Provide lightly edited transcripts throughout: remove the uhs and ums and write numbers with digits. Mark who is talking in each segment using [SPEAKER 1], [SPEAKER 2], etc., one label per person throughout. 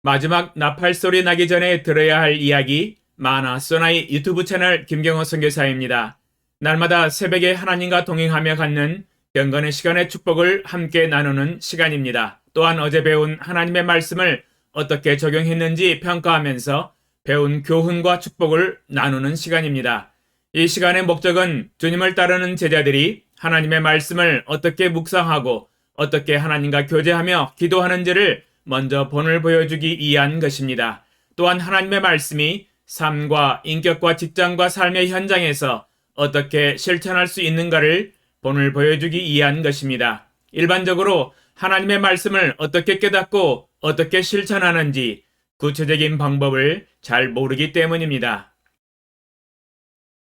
[SPEAKER 1] 마지막 나팔 소리 나기 전에 들어야 할 이야기 마나 소나이 유튜브 채널 김경호 선교사입니다. 날마다 새벽에 하나님과 동행하며 갖는 경건의 시간의 축복을 함께 나누는 시간입니다. 또한 어제 배운 하나님의 말씀을 어떻게 적용했는지 평가하면서 배운 교훈과 축복을 나누는 시간입니다. 이 시간의 목적은 주님을 따르는 제자들이 하나님의 말씀을 어떻게 묵상하고 어떻게 하나님과 교제하며 기도하는지를 먼저 본을 보여주기 위한 것입니다. 또한 하나님의 말씀이 삶과 인격과 직장과 삶의 현장에서 어떻게 실천할 수 있는가를 본을 보여주기 위한 것입니다. 일반적으로 하나님의 말씀을 어떻게 깨닫고 어떻게 실천하는지 구체적인 방법을 잘 모르기 때문입니다.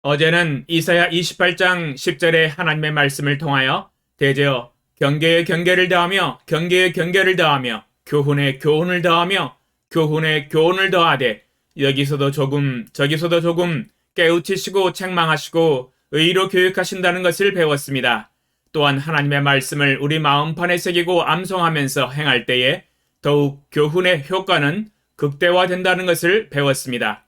[SPEAKER 1] 어제는 이사야 28장 10절의 하나님의 말씀을 통하여 대제어 경계에 경계를 더하며 경계에 경계를 더하며 교훈에 교훈을 더하며 교훈에 교훈을 더하되 여기서도 조금 저기서도 조금 깨우치시고 책망하시고 의로 교육하신다는 것을 배웠습니다. 또한 하나님의 말씀을 우리 마음판에 새기고 암송하면서 행할 때에 더욱 교훈의 효과는 극대화된다는 것을 배웠습니다.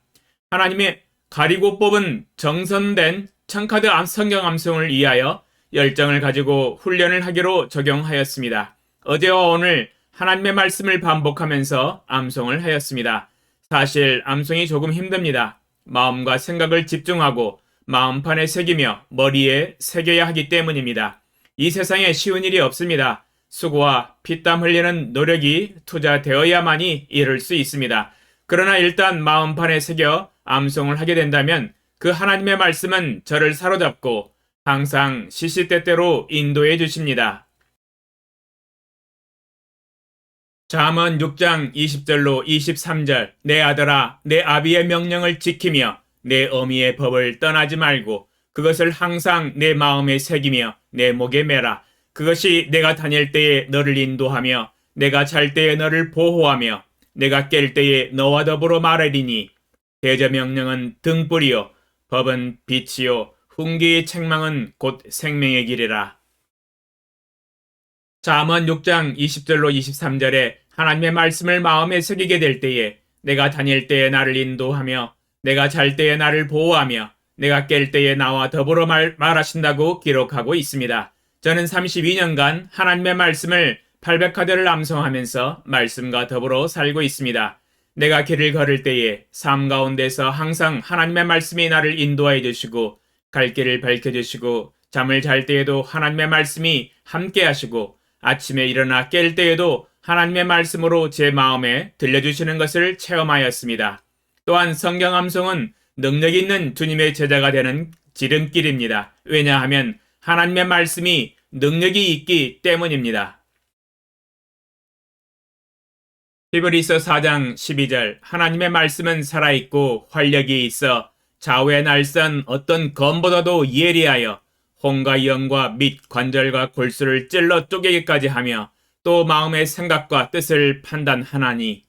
[SPEAKER 1] 하나님의 가리고 뽑은 정선된 청카드 성경 암송을 위하여 열정을 가지고 훈련을 하기로 적용하였습니다. 어제와 오늘 하나님의 말씀을 반복하면서 암송을 하였습니다. 사실 암송이 조금 힘듭니다. 마음과 생각을 집중하고 마음판에 새기며 머리에 새겨야 하기 때문입니다. 이 세상에 쉬운 일이 없습니다. 수고와 피땀 흘리는 노력이 투자되어야만이 이룰 수 있습니다. 그러나 일단 마음판에 새겨 암송을 하게 된다면 그 하나님의 말씀은 저를 사로잡고 항상 시시때때로 인도해 주십니다. 잠언 6장 20절로 23절 내 아들아 내 아비의 명령을 지키며 내 어미의 법을 떠나지 말고 그것을 항상 내 마음에 새기며 내 목에 매라. 그것이 내가 다닐 때에 너를 인도하며 내가 잘 때에 너를 보호하며 내가 깰 때에 너와 더불어 말하리니 대저 명령은 등불이요 법은 빛이요 훈계의 책망은 곧 생명의 길이라. 잠언 6장 20절로 23절에 하나님의 말씀을 마음에 새기게 될 때에 내가 다닐 때에 나를 인도하며 내가 잘 때에 나를 보호하며 내가 깰 때에 나와 더불어 말하신다고 기록하고 있습니다. 저는 32년간 하나님의 말씀을 800화절을 암송하면서 말씀과 더불어 살고 있습니다. 내가 길을 걸을 때에 삶 가운데서 항상 하나님의 말씀이 나를 인도하여 주시고 갈 길을 밝혀주시고 잠을 잘 때에도 하나님의 말씀이 함께 하시고 아침에 일어나 깰 때에도 하나님의 말씀으로 제 마음에 들려주시는 것을 체험하였습니다. 또한 성경 암송은 능력 있는 주님의 제자가 되는 지름길입니다. 왜냐하면 하나님의 말씀이 능력이 있기 때문입니다. 히브리서 4장 12절 하나님의 말씀은 살아있고 활력이 있어 좌우의 날선 어떤 검보다도 예리하여 혼과 영과 및 관절과 골수를 찔러 쪼개기까지 하며 또 마음의 생각과 뜻을 판단하나니.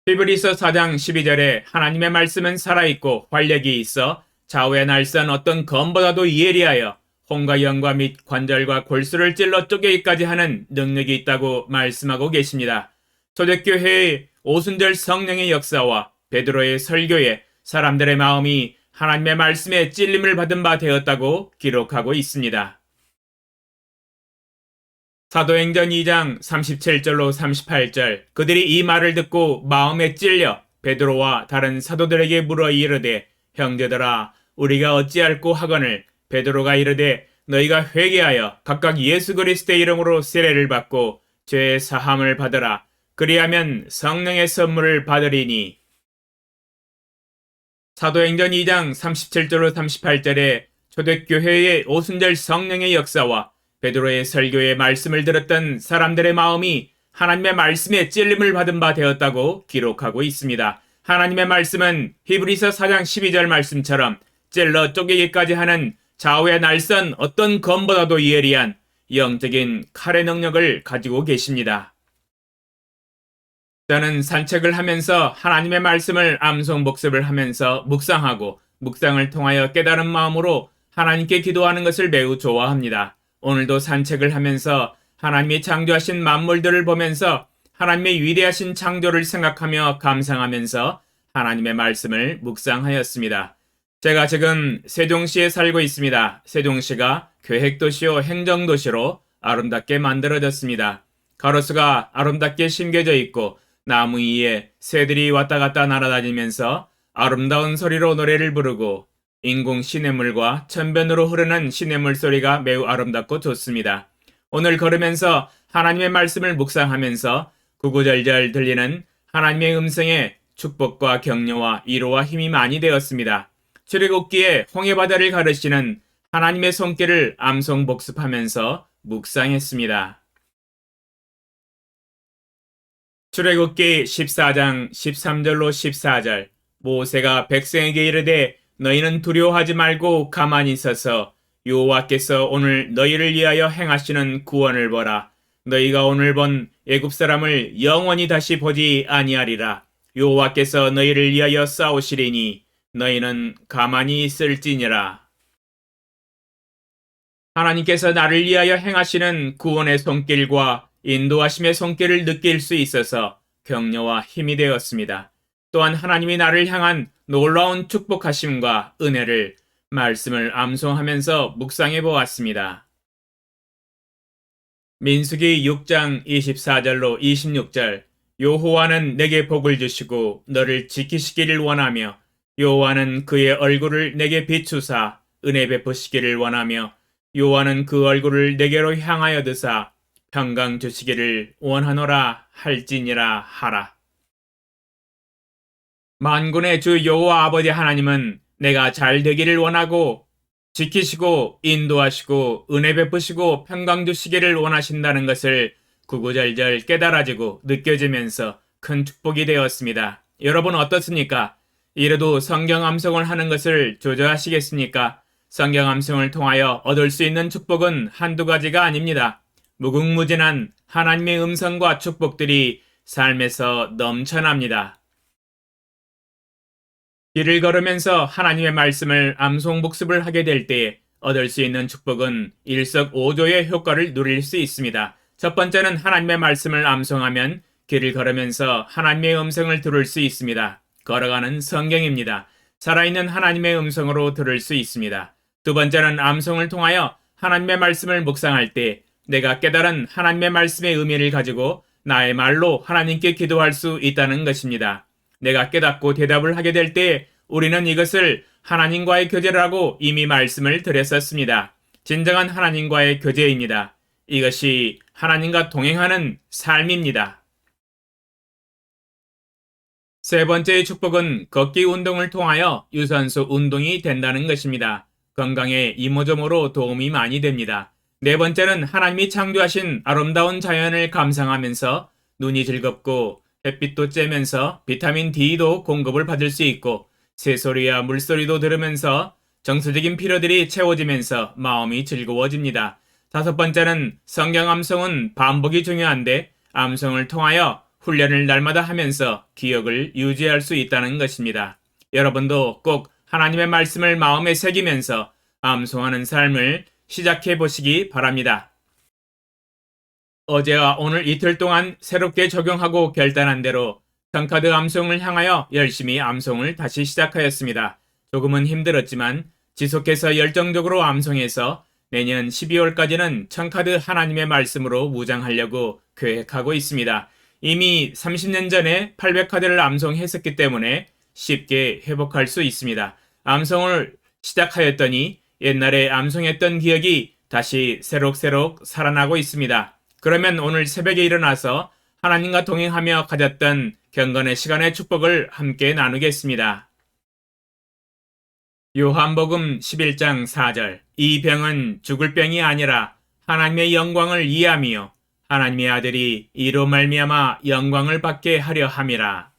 [SPEAKER 1] 히브리서 4장 12절에 하나님의 말씀은 살아있고 활력이 있어 좌우의 날선 어떤 검보다도 예리하여 혼과 영과 및 관절과 골수를 찔러 쪼개기까지 하는 능력이 있다고 말씀하고 계십니다. 초대교회의 오순절 성령의 역사와 베드로의 설교에 사람들의 마음이 하나님의 말씀에 찔림을 받은 바 되었다고 기록하고 있습니다. 사도행전 2장 37절로 38절 그들이 이 말을 듣고 마음에 찔려 베드로와 다른 사도들에게 물어 이르되 형제들아 우리가 어찌할꼬 하거늘 베드로가 이르되 너희가 회개하여 각각 예수 그리스도의 이름으로 세례를 받고 죄의 사함을 받으라. 그리하면 성령의 선물을 받으리니. 사도행전 2장 37절로 38절에 초대교회의 오순절 성령의 역사와 베드로의 설교의 말씀을 들었던 사람들의 마음이 하나님의 말씀에 찔림을 받은 바 되었다고 기록하고 있습니다. 하나님의 말씀은 히브리서 4장 12절 말씀처럼 찔러 쪼개기까지 하는 좌우의 날선 어떤 검보다도 예리한 영적인 칼의 능력을 가지고 계십니다. 저는 산책을 하면서 하나님의 말씀을 암송 복습을 하면서 묵상하고 묵상을 통하여 깨달은 마음으로 하나님께 기도하는 것을 매우 좋아합니다. 오늘도 산책을 하면서 하나님이 창조하신 만물들을 보면서 하나님의 위대하신 창조를 생각하며 감상하면서 하나님의 말씀을 묵상하였습니다. 제가 지금 세종시에 살고 있습니다. 세종시가 계획도시요 행정도시로 아름답게 만들어졌습니다. 가로수가 아름답게 심겨져 있고 나무 위에 새들이 왔다 갔다 날아다니면서 아름다운 소리로 노래를 부르고 인공 시냇물과 천변으로 흐르는 시냇물 소리가 매우 아름답고 좋습니다. 오늘 걸으면서 하나님의 말씀을 묵상하면서 구구절절 들리는 하나님의 음성에 축복과 격려와 위로와 힘이 많이 되었습니다. 출애굽기에 홍해바다를 가르시는 하나님의 손길을 암송 복습하면서 묵상했습니다. 출애굽기 14장 13절로 14절 모세가 백성에게 이르되 너희는 두려워하지 말고 가만히 있어서 여호와께서 오늘 너희를 위하여 행하시는 구원을 보라. 너희가 오늘 본 애굽 사람을 영원히 다시 보지 아니하리라. 여호와께서 너희를 위하여 싸우시리니 너희는 가만히 있을지니라. 하나님께서 나를 위하여 행하시는 구원의 손길과 인도하심의 손길을 느낄 수 있어서 격려와 힘이 되었습니다. 또한 하나님이 나를 향한 놀라운 축복하심과 은혜를 말씀을 암송하면서 묵상해 보았습니다. 민수기 6장 24절로 26절 여호와는 내게 복을 주시고 너를 지키시기를 원하며 여호와는 그의 얼굴을 내게 비추사 은혜 베푸시기를 원하며 여호와는 그 얼굴을 내게로 향하여 드사 평강 주시기를 원하노라 할지니라 하라. 만군의 주 여호와 아버지 하나님은 내가 잘 되기를 원하고 지키시고 인도하시고 은혜 베푸시고 평강 주시기를 원하신다는 것을 구구절절 깨달아지고 느껴지면서 큰 축복이 되었습니다. 여러분 어떻습니까? 이래도 성경 암송을 하는 것을 조절하시겠습니까? 성경 암송을 통하여 얻을 수 있는 축복은 한두 가지가 아닙니다. 무궁무진한 하나님의 음성과 축복들이 삶에서 넘쳐납니다. 길을 걸으면서 하나님의 말씀을 암송 복습을 하게 될 때 얻을 수 있는 축복은 일석오조의 효과를 누릴 수 있습니다. 첫 번째는 하나님의 말씀을 암송하면 길을 걸으면서 하나님의 음성을 들을 수 있습니다. 걸어가는 성경입니다. 살아있는 하나님의 음성으로 들을 수 있습니다. 두 번째는 암송을 통하여 하나님의 말씀을 묵상할 때 내가 깨달은 하나님의 말씀의 의미를 가지고 나의 말로 하나님께 기도할 수 있다는 것입니다. 내가 깨닫고 대답을 하게 될 때 우리는 이것을 하나님과의 교제라고 이미 말씀을 드렸었습니다. 진정한 하나님과의 교제입니다. 이것이 하나님과 동행하는 삶입니다. 세 번째의 축복은 걷기 운동을 통하여 유산소 운동이 된다는 것입니다. 건강에 이모저모로 도움이 많이 됩니다. 네 번째는 하나님이 창조하신 아름다운 자연을 감상하면서 눈이 즐겁고 햇빛도 쬐면서 비타민 D도 공급을 받을 수 있고 새소리와 물소리도 들으면서 정서적인 필요들이 채워지면서 마음이 즐거워집니다. 다섯 번째는 성경 암송은 반복이 중요한데 암송을 통하여 훈련을 날마다 하면서 기억을 유지할 수 있다는 것입니다. 여러분도 꼭 하나님의 말씀을 마음에 새기면서 암송하는 삶을 시작해 보시기 바랍니다. 어제와 오늘 이틀 동안 새롭게 적용하고 결단한 대로 청카드 암송을 향하여 열심히 암송을 다시 시작하였습니다. 조금은 힘들었지만 지속해서 열정적으로 암송해서 내년 12월까지는 청카드 하나님의 말씀으로 무장하려고 계획하고 있습니다. 이미 30년 전에 800카드를 암송했었기 때문에 쉽게 회복할 수 있습니다. 암송을 시작하였더니 옛날에 암송했던 기억이 다시 새록새록 살아나고 있습니다. 그러면 오늘 새벽에 일어나서 하나님과 동행하며 가졌던 경건의 시간의 축복을 함께 나누겠습니다. 요한복음 11장 4절 이 병은 죽을 병이 아니라 하나님의 영광을 이해하며 하나님의 아들이 이로 말미암아 영광을 받게 하려 함이라.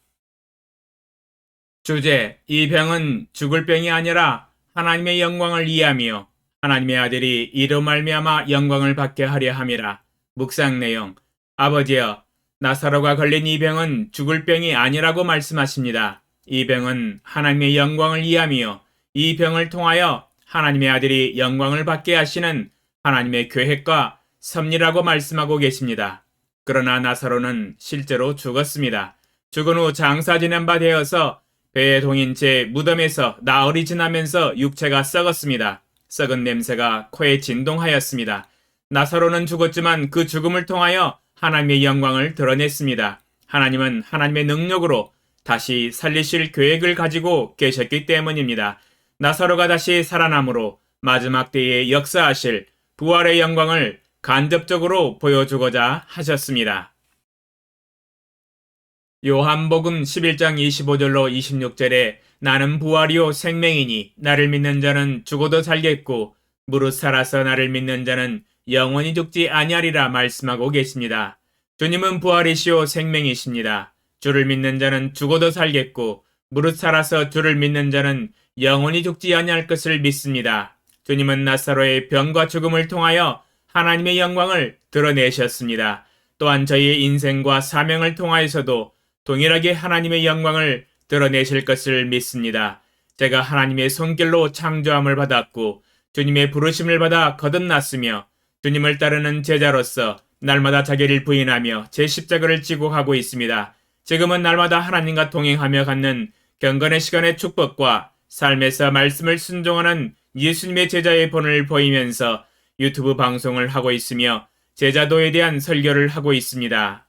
[SPEAKER 1] 주제 이 병은 죽을 병이 아니라 하나님의 영광을 이해하며 하나님의 아들이 이로 말미암아 영광을 받게 하려 함이라. 묵상 내용 아버지여 나사로가 걸린 이 병은 죽을 병이 아니라고 말씀하십니다. 이 병은 하나님의 영광을 이해하며 이 병을 통하여 하나님의 아들이 영광을 받게 하시는 하나님의 계획과 섭리라고 말씀하고 계십니다. 그러나 나사로는 실제로 죽었습니다. 죽은 후 장사 지낸 바 되어서 배에 동인 채 무덤에서 나흘이 지나면서 육체가 썩었습니다. 썩은 냄새가 코에 진동하였습니다. 나사로는 죽었지만 그 죽음을 통하여 하나님의 영광을 드러냈습니다. 하나님은 하나님의 능력으로 다시 살리실 계획을 가지고 계셨기 때문입니다. 나사로가 다시 살아남으로 마지막 때에 역사하실 부활의 영광을 간접적으로 보여주고자 하셨습니다. 요한복음 11장 25절로 26절에 나는 부활이요 생명이니 나를 믿는 자는 죽어도 살겠고 무릇 살아서 나를 믿는 자는 영원히 죽지 아니하리라 말씀하고 계십니다. 주님은 부활이시요 생명이십니다. 주를 믿는 자는 죽어도 살겠고 무릇 살아서 주를 믿는 자는 영원히 죽지 아니할 것을 믿습니다. 주님은 나사로의 병과 죽음을 통하여 하나님의 영광을 드러내셨습니다. 또한 저희의 인생과 사명을 통하여서도 동일하게 하나님의 영광을 드러내실 것을 믿습니다. 제가 하나님의 손길로 창조함을 받았고 주님의 부르심을 받아 거듭났으며 주님을 따르는 제자로서 날마다 자기를 부인하며 제 십자가를 지고 가고 있습니다. 지금은 날마다 하나님과 동행하며 갖는 경건의 시간의 축복과 삶에서 말씀을 순종하는 예수님의 제자의 본을 보이면서 유튜브 방송을 하고 있으며 제자도에 대한 설교를 하고 있습니다.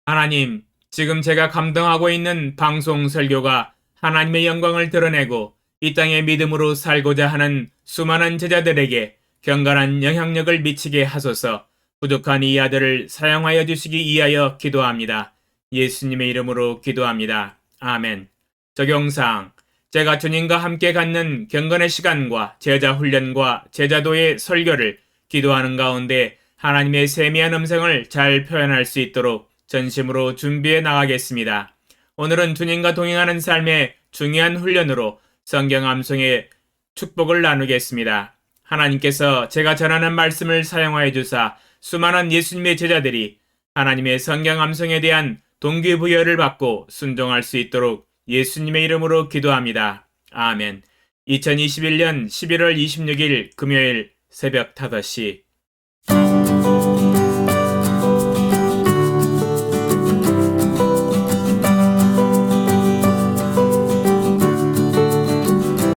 [SPEAKER 1] 하나님, 지금 제가 감당하고 있는 방송 설교가 하나님의 영광을 드러내고 이 땅에 믿음으로 살고자 하는 수많은 제자들에게 경건한 영향력을 미치게 하소서. 부족한 이 아들을 사용하여 주시기 위하여 기도합니다. 예수님의 이름으로 기도합니다. 아멘. 적용사항, 제가 주님과 함께 갖는 경건의 시간과 제자 훈련과 제자도의 설교를 기도하는 가운데 하나님의 세미한 음성을 잘 표현할 수 있도록 전심으로 준비해 나가겠습니다. 오늘은 주님과 동행하는 삶의 중요한 훈련으로 성경 암송의 축복을 나누겠습니다. 하나님께서 제가 전하는 말씀을 사용하여 주사 수많은 예수님의 제자들이 하나님의 성경 암송에 대한 동기부여를 받고 순종할 수 있도록 예수님의 이름으로 기도합니다. 아멘. 2021년 11월 26일 금요일 새벽 5시